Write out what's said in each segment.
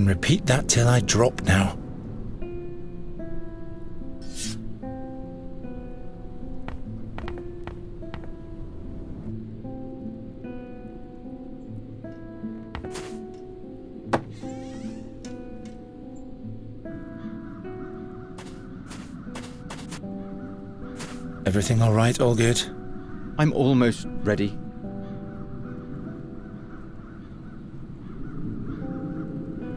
can repeat that till I drop now. Everything all right? All good? I'm almost ready.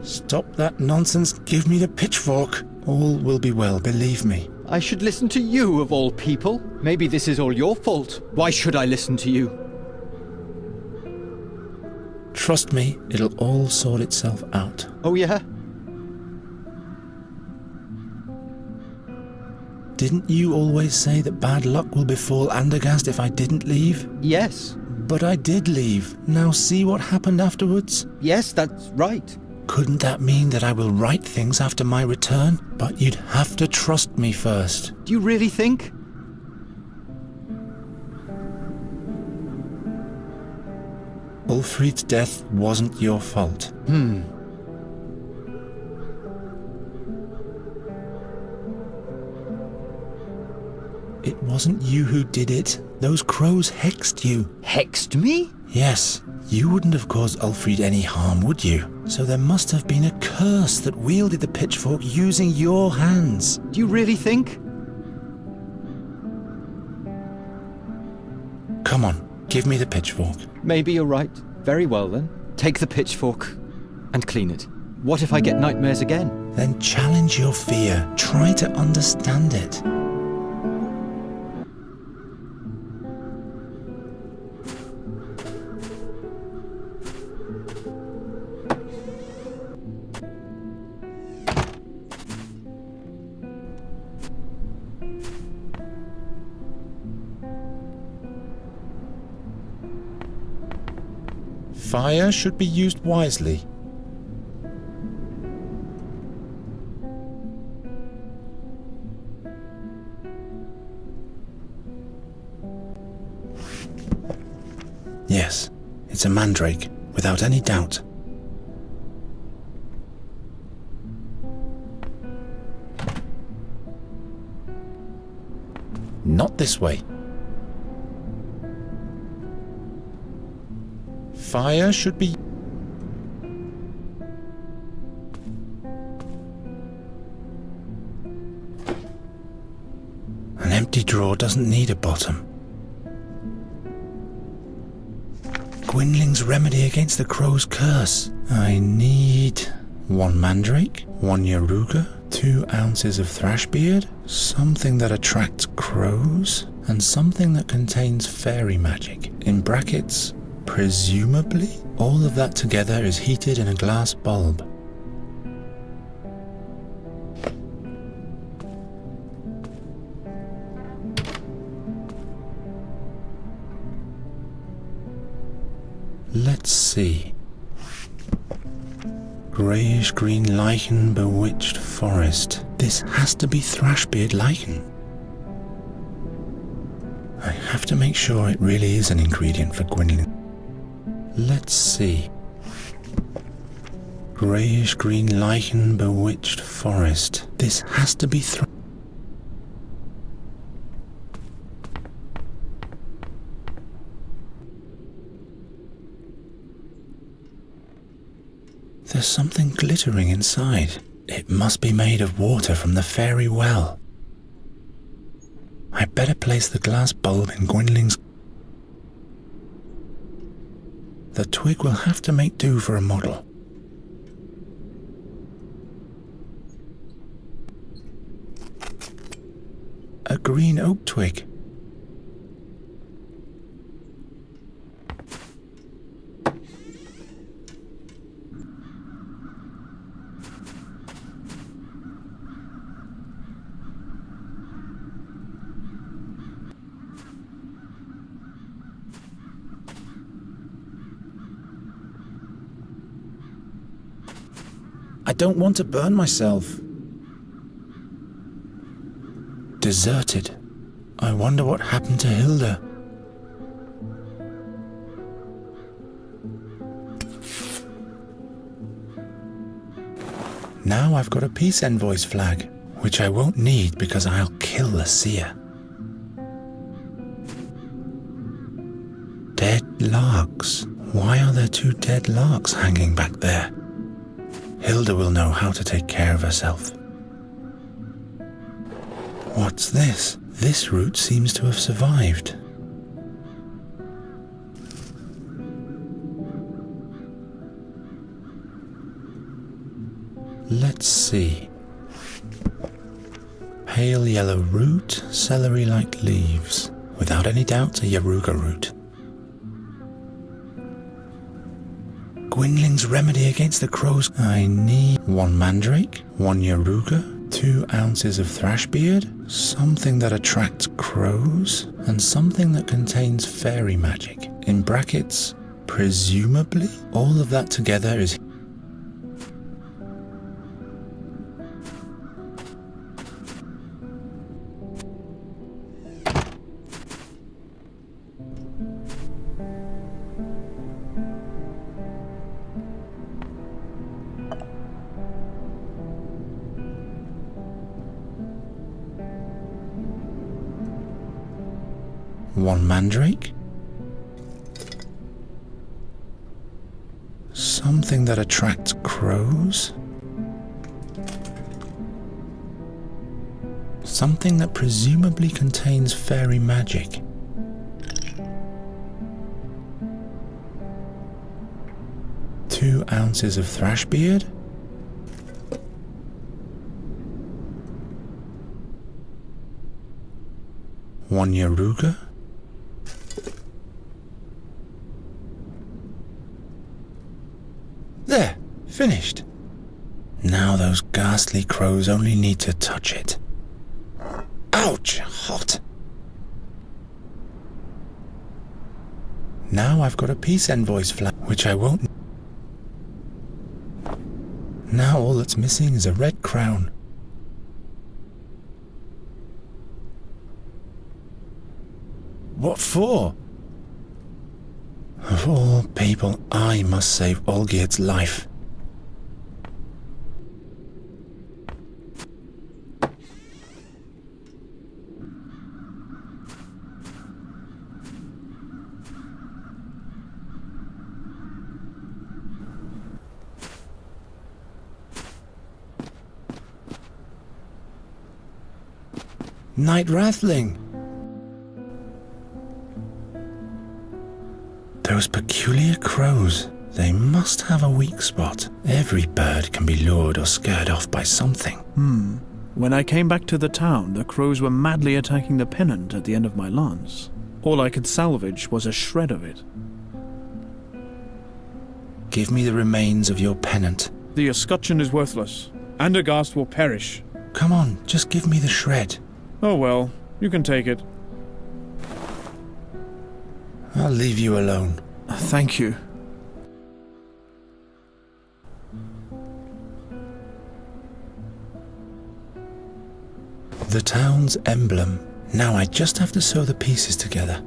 Stop that nonsense. Give me the pitchfork. All will be well, believe me. I should listen to you, of all people. Maybe this is all your fault. Why should I listen to you? Trust me, it'll all sort itself out. Oh, yeah? Didn't you always say that bad luck will befall Andergast if I didn't leave? Yes. But I did leave. Now see what happened afterwards? Yes, that's right. Couldn't that mean that I will right things after my return? But you'd have to trust me first. Do you really think? Ulfrid's death wasn't your fault. It wasn't you who did it. Those crows hexed you. Hexed me? Yes. You wouldn't have caused Ulfrid any harm, would you? So there must have been a curse that wielded the pitchfork using your hands. Do you really think? Come on, give me the pitchfork. Maybe you're right. Very well then. Take the pitchfork and clean it. What if I get nightmares again? Then challenge your fear. Try to understand it. Fire should be used wisely. Yes, it's a mandrake, without any doubt. Not this way. Fire should be... An empty drawer doesn't need a bottom. Gwynling's remedy against the crow's curse. I need 1 mandrake, 1 yaruga, 2 ounces of thrashbeard, something that attracts crows, and something that contains fairy magic. In brackets, presumably, all of that together is heated in a glass bulb. Let's see. Greyish-green lichen, bewitched forest. This has to be thrashbeard lichen. I have to make sure it really is an ingredient for Gwynling. Let's see. Greyish-green lichen, bewitched forest. This has to be There's something glittering inside. It must be made of water from the fairy well. I better place the glass bulb in Gwynling's... The twig will have to make do for a model. A green oak twig. I don't want to burn myself. Deserted. I wonder what happened to Hilda. Now I've got a peace envoy's flag, which I won't need because I'll kill the seer. Dead larks. Why are there 2 dead larks hanging back there? Hilda will know how to take care of herself. What's this? This route seems to have survived. Let's see. Pale yellow root, celery-like leaves. Without any doubt, a Yaruga root. Gwynling's remedy against the crows. I need 1 mandrake, 1 Yaruga, 2 ounces of thrashbeard, something that attracts crows, and something that contains fairy magic. In brackets, presumably? All of that together is... One mandrake, something that attracts crows, something that presumably contains fairy magic. Two ounces of thrashbeard, one Yaruga, there, finished. Now those ghastly crows only need to touch it. Ouch, hot. Now I've got a peace envoy's flag, which I won't... Now all that's missing is a red crown. What for? Of all people, I must save Olgierd's life. Night Rathling! Those peculiar crows, they must have a weak spot. Every bird can be lured or scared off by something. When I came back to the town, the crows were madly attacking the pennant at the end of my lance. All I could salvage was a shred of it. Give me the remains of your pennant. The escutcheon is worthless. Andergast will perish. Come on, just give me the shred. Oh well, you can take it. I'll leave you alone. Thank you. The town's emblem. Now I just have to sew the pieces together.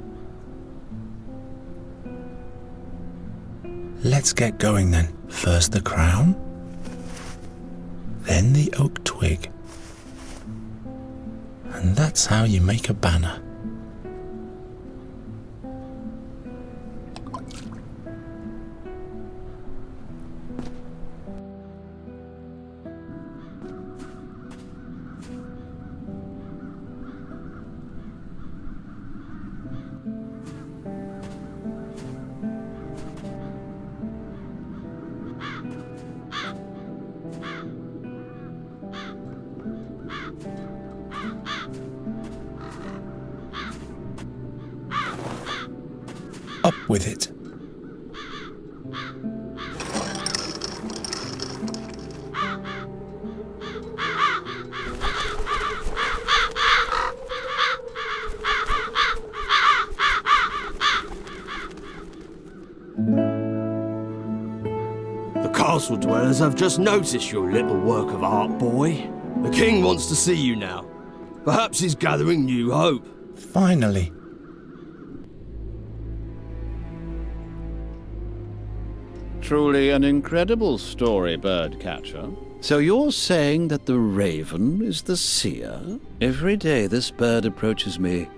Let's get going then. First the crown, then the oak twig. And that's how you make a banner. Up with it. The castle dwellers have just noticed your little work of art, boy. The king wants to see you now. Perhaps he's gathering new hope. Truly an incredible story, Birdcatcher. So you're saying that the raven is the seer? Every day this bird approaches me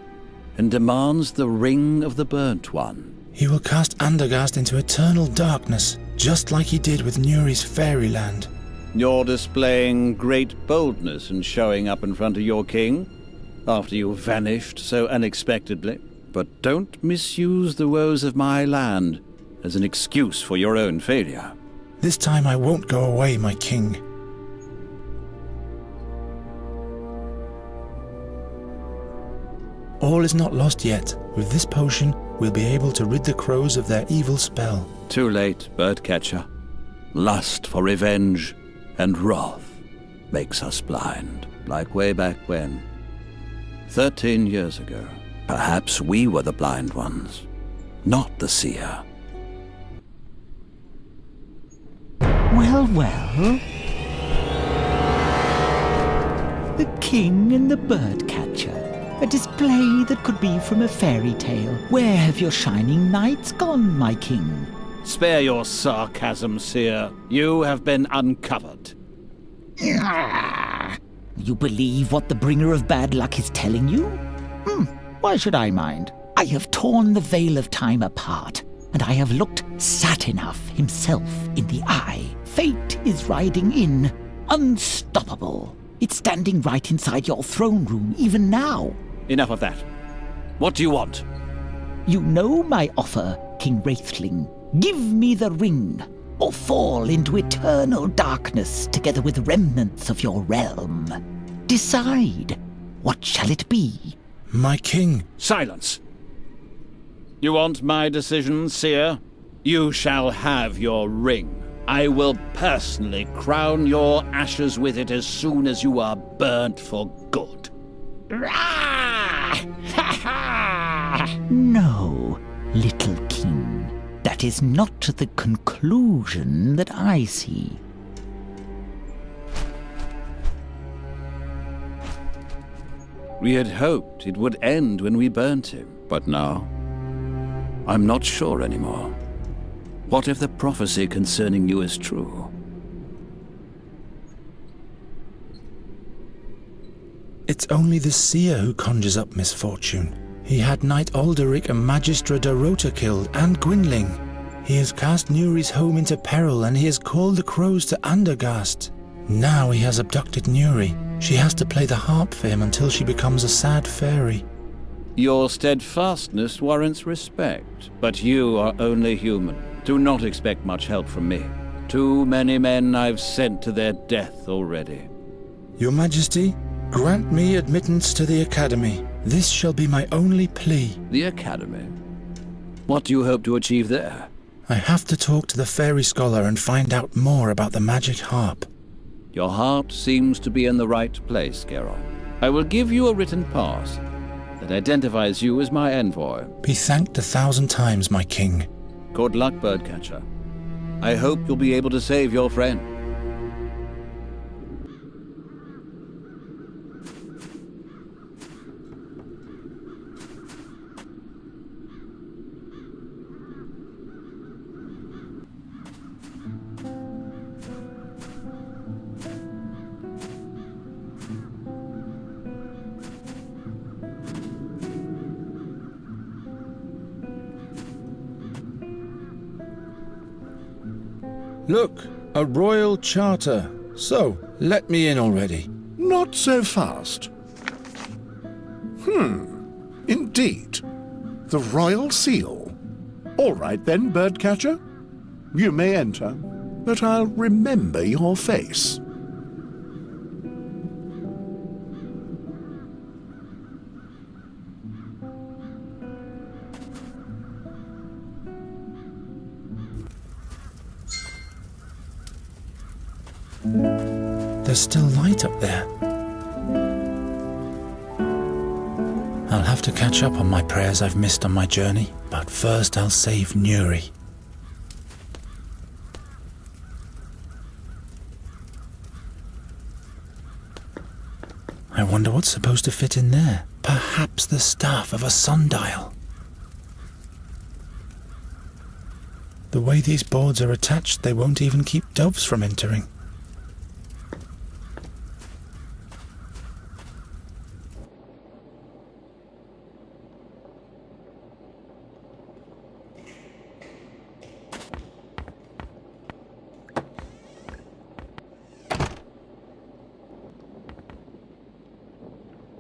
and demands the ring of the burnt one. He will cast Andergast into eternal darkness, just like he did with Nuri's fairyland. You're displaying great boldness in showing up in front of your king after you vanished so unexpectedly. But don't misuse the woes of my land as an excuse for your own failure. This time I won't go away, my king. All is not lost yet. With this potion, we'll be able to rid the crows of their evil spell. Too late, Birdcatcher. Lust for revenge and wrath makes us blind, like way back when. 13 years ago. Perhaps we were the blind ones, not the seer. Well, well. The king and the birdcatcher. A display that could be from a fairy tale. Where have your shining knights gone, my king? Spare your sarcasm, seer. You have been uncovered. You believe what the bringer of bad luck is telling you? Why should I mind? I have torn the veil of time apart, and I have looked Satinough himself in the eye. Fate is riding in, unstoppable. It's standing right inside your throne room, even now. Enough of that. What do you want? You know my offer, King Wraithling. Give me the ring, or fall into eternal darkness together with remnants of your realm. Decide. What shall it be? My king. Silence! You want my decision, seer? You shall have your ring. I will personally crown your ashes with it as soon as you are burnt for good. No, little king. That is not the conclusion that I see. We had hoped it would end when we burnt him, but now I'm not sure anymore. What if the prophecy concerning you is true? It's only the seer who conjures up misfortune. He had Knight Alderic and Magistra Dorota killed, and Gwynling. He has cast Nuri's home into peril, and he has called the crows to Andergast. Now he has abducted Nuri. She has to play the harp for him until she becomes a sad fairy. Your steadfastness warrants respect, but you are only human. Do not expect much help from me. Too many men I've sent to their death already. Your Majesty, grant me admittance to the Academy. This shall be my only plea. The Academy? What do you hope to achieve there? I have to talk to the fairy scholar and find out more about the magic harp. Your heart seems to be in the right place, Geralt. I will give you a written pass that identifies you as my envoy. Be thanked 1,000 times, my king. Good luck, Birdcatcher. I hope you'll be able to save your friend. Look, a royal charter. So, let me in already. Not so fast. Indeed. The royal seal. All right then, Birdcatcher. You may enter, but I'll remember your face. There's still light up there. I'll have to catch up on my prayers I've missed on my journey, but first I'll save Nuri. I wonder what's supposed to fit in there. Perhaps the staff of a sundial. The way these boards are attached, they won't even keep doves from entering.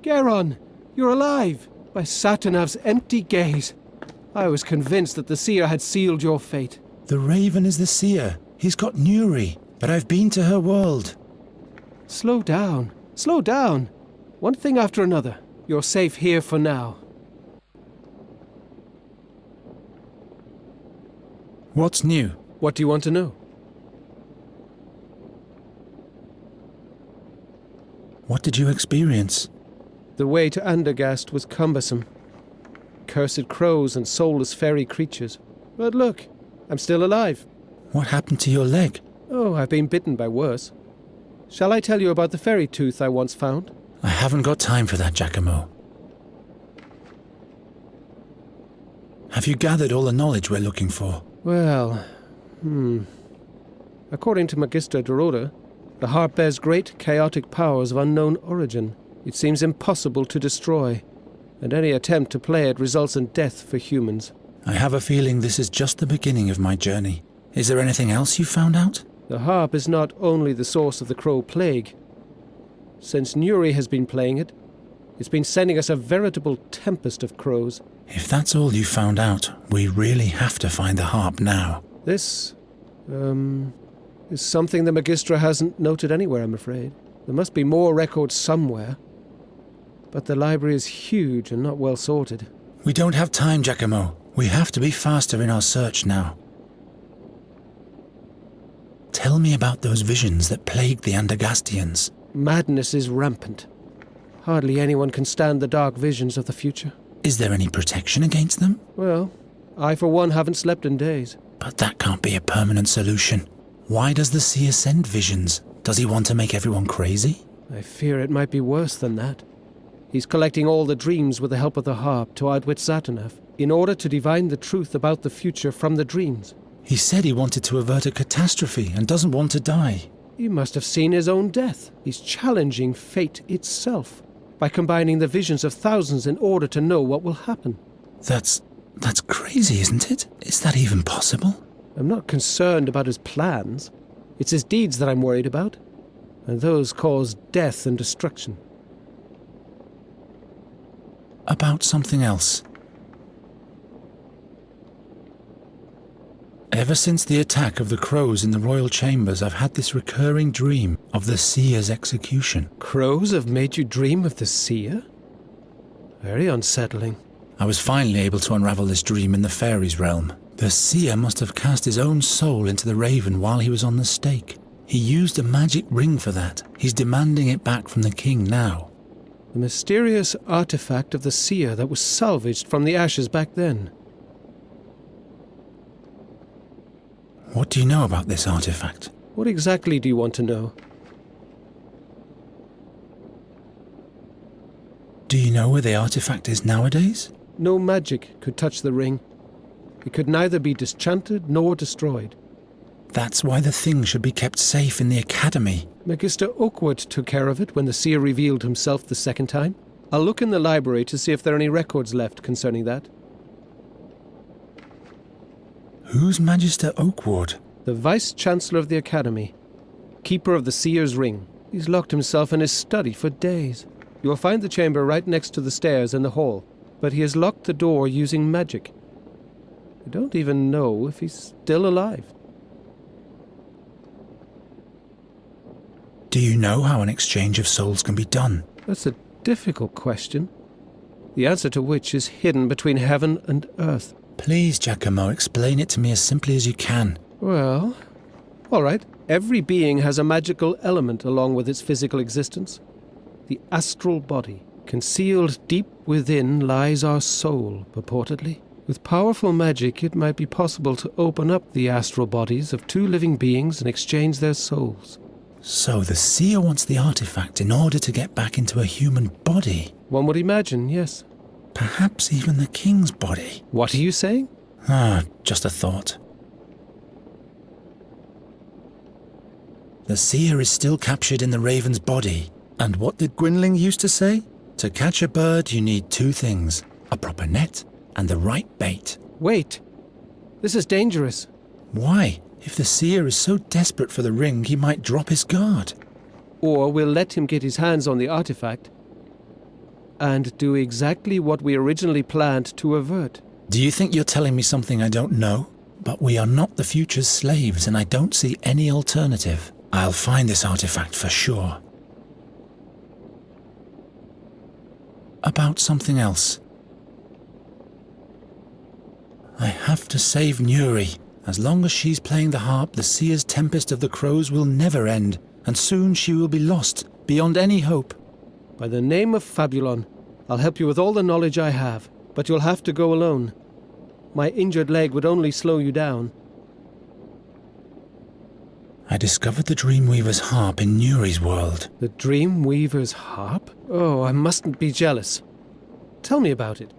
Geron, you're alive! By Satanav's empty gaze. I was convinced that the seer had sealed your fate. The Raven is the seer. He's got Nuri, but I've been to her world. Slow down. Slow down. One thing after another. You're safe here for now. What's new? What do you want to know? What did you experience? The way to Andergast was cumbersome. Cursed crows and soulless fairy creatures. But look, I'm still alive. What happened to your leg? Oh, I've been bitten by worse. Shall I tell you about the fairy tooth I once found? I haven't got time for that, Giacomo. Have you gathered all the knowledge we're looking for? Well, According to Magister Dorota, the harp bears great chaotic powers of unknown origin. It seems impossible to destroy, and any attempt to play it results in death for humans. I have a feeling this is just the beginning of my journey. Is there anything else you found out? The harp is not only the source of the Crow Plague. Since Nuri has been playing it, it's been sending us a veritable tempest of crows. If that's all you found out, we really have to find the harp now. This, is something the Magistra hasn't noted anywhere, I'm afraid. There must be more records somewhere. But the library is huge and not well sorted. We don't have time, Giacomo. We have to be faster in our search now. Tell me about those visions that plagued the Andergastians. Madness is rampant. Hardly anyone can stand the dark visions of the future. Is there any protection against them? Well, I for one haven't slept in days. But that can't be a permanent solution. Why does the seer send visions? Does he want to make everyone crazy? I fear it might be worse than that. He's collecting all the dreams with the help of the harp to outwit Satanav, in order to divine the truth about the future from the dreams. He said he wanted to avert a catastrophe and doesn't want to die. He must have seen his own death. He's challenging fate itself by combining the visions of thousands in order to know what will happen. That's crazy, isn't it? Is that even possible? I'm not concerned about his plans. It's his deeds that I'm worried about, and those cause death and destruction. About something else. Ever since the attack of the crows in the royal chambers, I've had this recurring dream of the seer's execution. Crows have made you dream of the seer? Very unsettling. I was finally able to unravel this dream in the fairies' realm. The seer must have cast his own soul into the raven while he was on the stake. He used a magic ring for that. He's demanding it back from the king now. The mysterious artifact of the seer that was salvaged from the ashes back then. What do you know about this artifact? What exactly do you want to know? Do you know where the artifact is nowadays? No magic could touch the ring. It could neither be disenchanted nor destroyed. That's why the thing should be kept safe in the academy. Magister Oakwood took care of it when the seer revealed himself the second time. I'll look in the library to see if there are any records left concerning that. Who's Magister Oakwood? The Vice-Chancellor of the Academy. Keeper of the Seer's Ring. He's locked himself in his study for days. You will find the chamber right next to the stairs in the hall, but he has locked the door using magic. I don't even know if he's still alive. Do you know how an exchange of souls can be done? That's a difficult question, the answer to which is hidden between heaven and earth. Please, Giacomo, explain it to me as simply as you can. Well, all right. Every being has a magical element along with its physical existence. The astral body. Concealed deep within lies our soul, purportedly. With powerful magic, it might be possible to open up the astral bodies of two living beings and exchange their souls. So the seer wants the artifact in order to get back into a human body? One would imagine, yes. Perhaps even the king's body? What are you saying? Just a thought. The seer is still captured in the raven's body. And what did Gwynling used to say? To catch a bird, you need two things: a proper net and the right bait. Wait. This is dangerous. Why? If the seer is so desperate for the ring, he might drop his guard. Or we'll let him get his hands on the artifact and do exactly what we originally planned to avert. Do you think you're telling me something I don't know? But we are not the future's slaves, and I don't see any alternative. I'll find this artifact for sure. About something else. I have to save Nuri. As long as she's playing the harp, the Seer's Tempest of the Crows will never end, and soon she will be lost, beyond any hope. By the name of Fabulon, I'll help you with all the knowledge I have, but you'll have to go alone. My injured leg would only slow you down. I discovered the Dreamweaver's harp in Nuri's world. The Dreamweaver's harp? Oh, I mustn't be jealous. Tell me about it.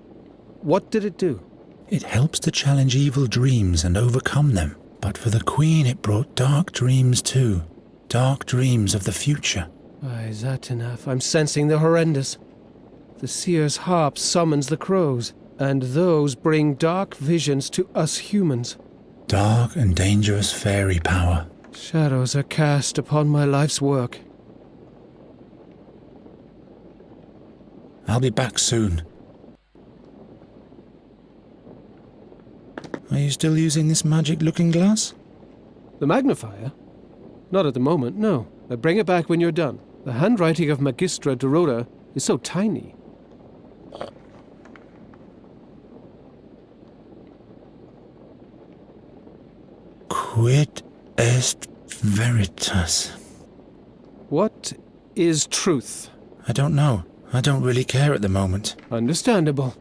What did it do? It helps to challenge evil dreams and overcome them. But for the Queen it brought dark dreams too. Dark dreams of the future. Why, Zatinaf, I'm sensing the horrendous. The Seer's harp summons the crows, and those bring dark visions to us humans. Dark and dangerous fairy power. Shadows are cast upon my life's work. I'll be back soon. Are you still using this magic looking glass? The magnifier? Not at the moment, no. I bring it back when you're done. The handwriting of Magistra Dorota is so tiny. Quid est veritas? What is truth? I don't know. I don't really care at the moment. Understandable.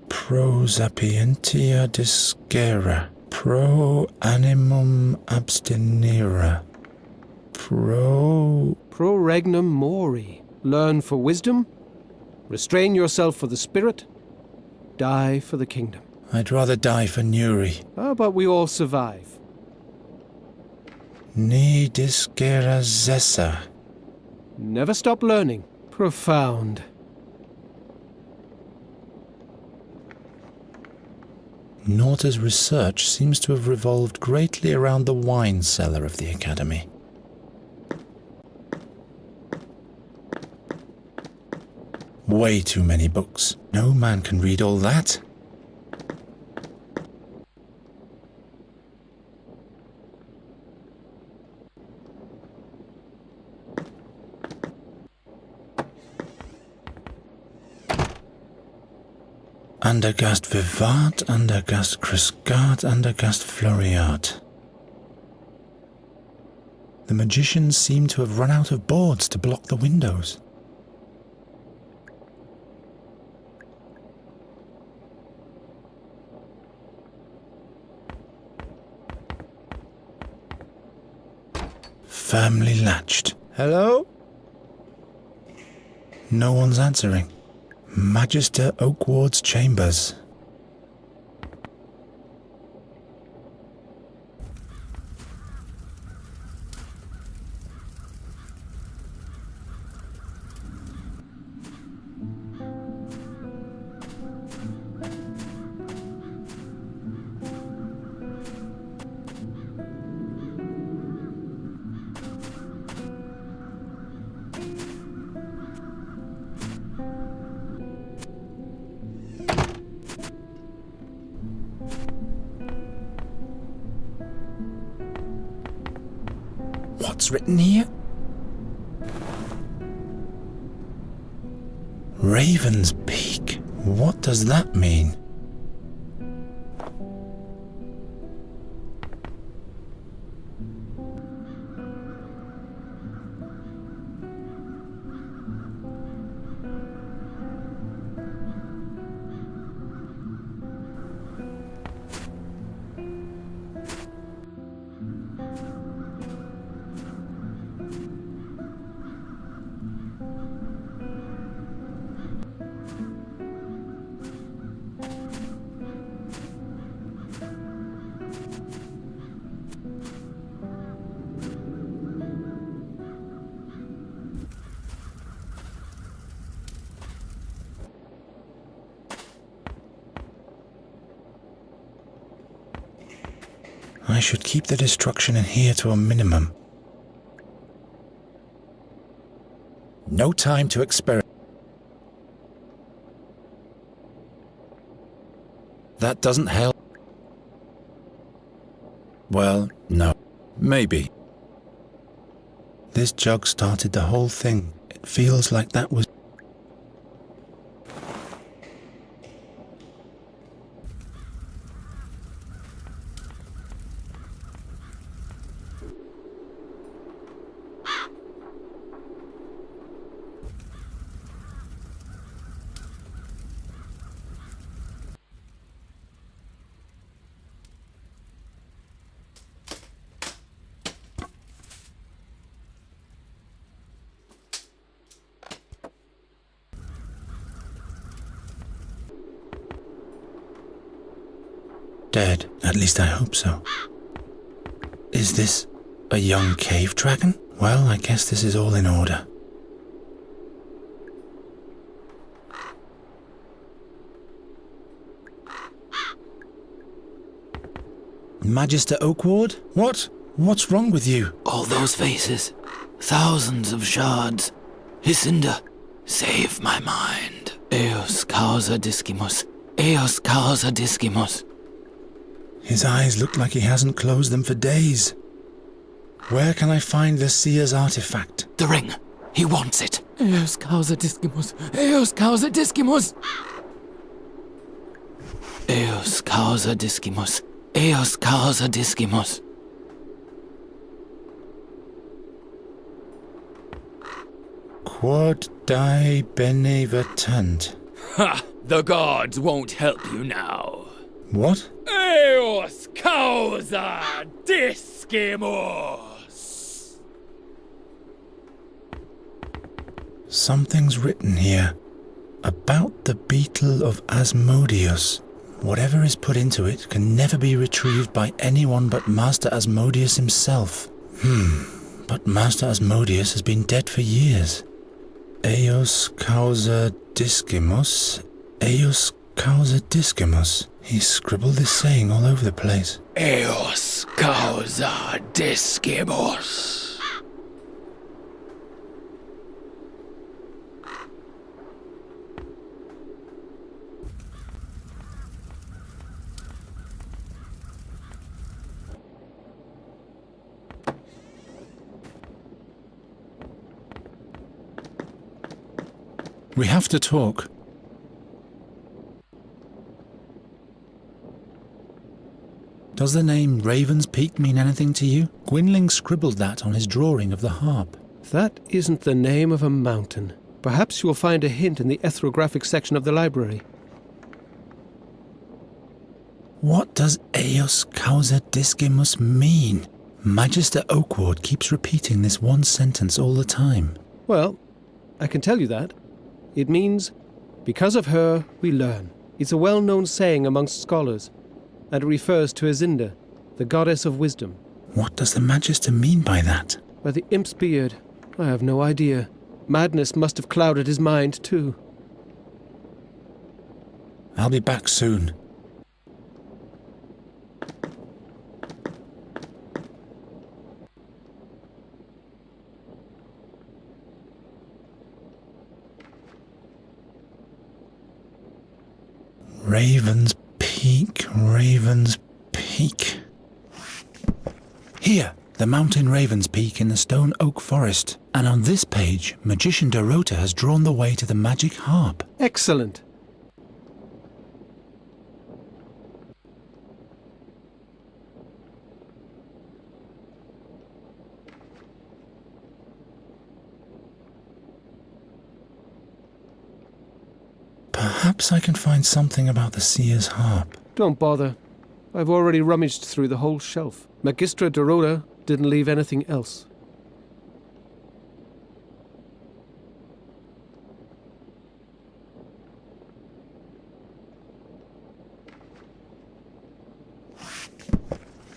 Pro sapientia discera. Pro animum abstinera. Pro regnum mori. Learn for wisdom. Restrain yourself for the spirit. Die for the kingdom. I'd rather die for Nuri. How about we all survive? Ni discera zessa. Never stop learning. Profound. Norta's research seems to have revolved greatly around the wine cellar of the Academy. Way too many books. No man can read all that. Andergast vivat, Andergast crescat, Andergast floriat. The magicians seem to have run out of boards to block the windows. Firmly latched. Hello? No one's answering. Magister Oakward's chambers. What's written here? Raven's Peak. What does that mean? I should keep the destruction in here to a minimum. No time to experiment. That doesn't help. Well, no. Maybe. This jug started the whole thing. It feels like that was... Dead. At least I hope so. Is this a young cave dragon? Well, I guess this is all in order. Magister Oakward? What? What's wrong with you? All those faces. Thousands of shards. Hycinda, save my mind. Eos causa discimus. Eos causa discimus. His eyes look like he hasn't closed them for days. Where can I find the seer's artifact? The ring. He wants it. Eos causa discimus. Eos causa discimus. Eos causa discimus. Eos causa discimus. Quod die benevertant. Ha! The gods won't help you now. What? Eos causa discimus. Something's written here. About the beetle of Asmodeus. Whatever is put into it can never be retrieved by anyone but Master Asmodeus himself. But Master Asmodeus has been dead for years. Eos causa discimus. Eos causa discimus. He scribbled this saying all over the place. Eos causa discimus. We have to talk. Does the name Raven's Peak mean anything to you? Gwynling scribbled that on his drawing of the harp. That isn't the name of a mountain. Perhaps you'll find a hint in the ethnographic section of the library. What does Eos causa discimus mean? Magister Oakward keeps repeating this one sentence all the time. Well, I can tell you that. It means, because of her, we learn. It's a well-known saying amongst scholars, and it refers to Hycinda, the goddess of wisdom. What does the Magister mean by that? By the imp's beard, I have no idea. Madness must have clouded his mind, too. I'll be back soon. Raven's Peak, Raven's Peak. Here, the mountain Raven's Peak in the stone oak forest. And on this page, Magician Dorota has drawn the way to the magic harp. Excellent. Perhaps I can find something about the seer's harp. Don't bother. I've already rummaged through the whole shelf. Magistra Dorota didn't leave anything else.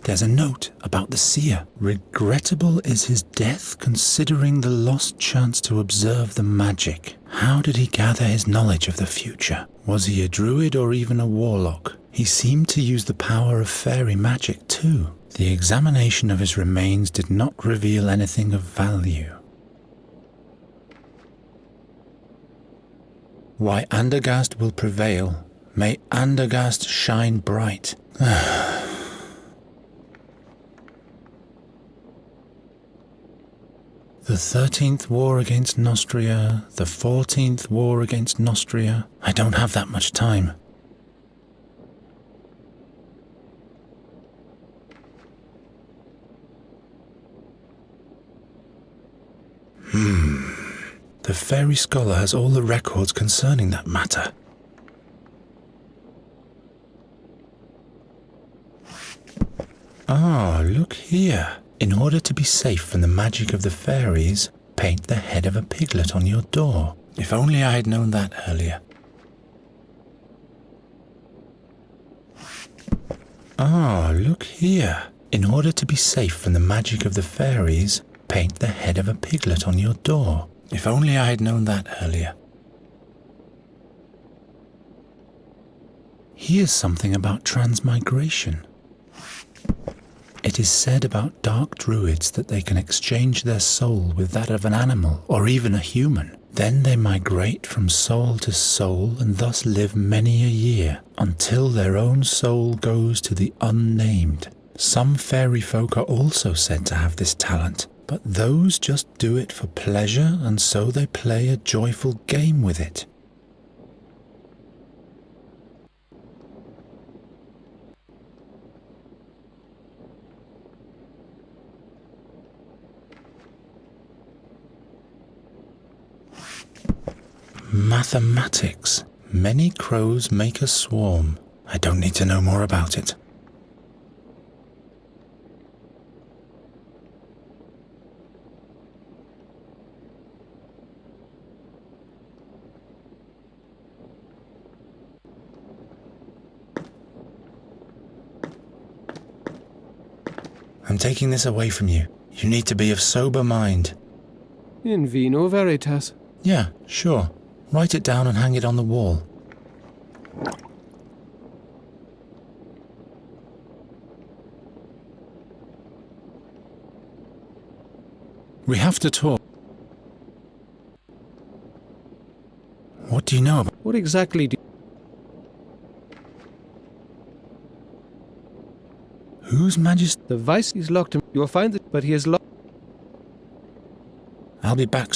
There's a note about the seer. Regrettable is his death, considering the lost chance to observe the magic. How did he gather his knowledge of the future? Was he a druid or even a warlock? He seemed to use the power of fairy magic too. The examination of his remains did not reveal anything of value. Why Andergast will prevail. May Andergast shine bright. The 13th war against Nostria, the 14th war against Nostria. I don't have that much time. The fairy scholar has all the records concerning that matter. Ah, look here. In order to be safe from the magic of the fairies, paint the head of a piglet on your door. If only I had known that earlier. Ah, look here. In order to be safe from the magic of the fairies, paint the head of a piglet on your door. If only I had known that earlier. Here's something about transmigration. It is said about dark druids that they can exchange their soul with that of an animal or even a human. Then they migrate from soul to soul and thus live many a year until their own soul goes to the unnamed. Some fairy folk are also said to have this talent, but those just do it for pleasure, and so they play a joyful game with it. Mathematics. Many crows make a swarm. I don't need to know more about it. I'm taking this away from you. You need to be of sober mind. In vino veritas. Yeah, sure. Write it down and hang it on the wall. We have to talk. What do you know about... What exactly do Whose Majesty? The vice is locked him. You will find it, but he is locked. I'll be back.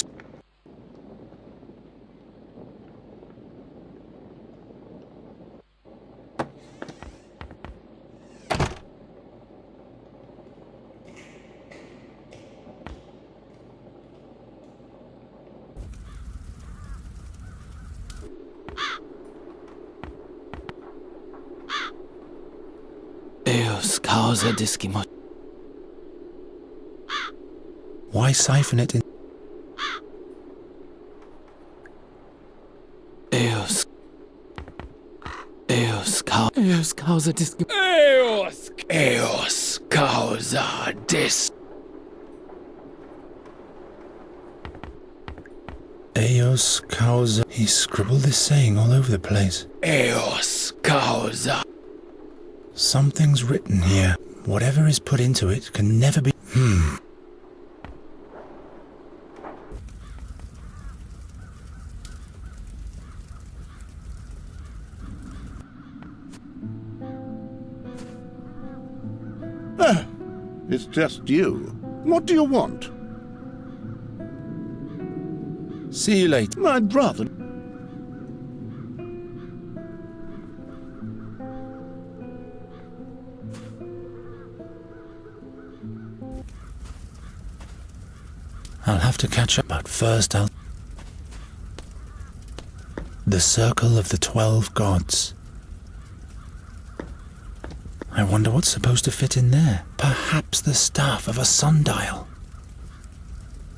Eos causa discimus. Why siphon it in... Eos causa discimus. Eos causa dis. Eos causa... He scribbled this saying all over the place. Eos causa. Something's written here. Whatever is put into it can never be... It's just you. What do you want? See you later. I'd rather... I'll have to catch up, but first I'll... The Circle of the 12 Gods. I wonder what's supposed to fit in there. Perhaps the staff of a sundial.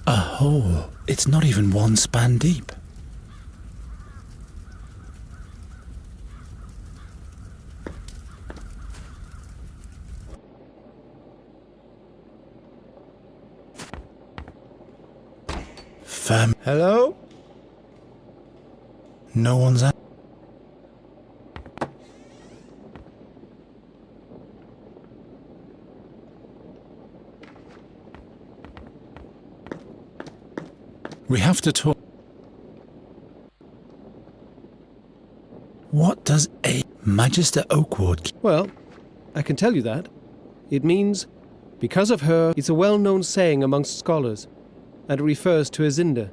A hole. It's not even one span deep. Hello? No one's out. We have to talk. What does a Magister Oakward? Well, I can tell you that. It means, because of her, it's a well-known saying amongst scholars, and it refers to Isinda,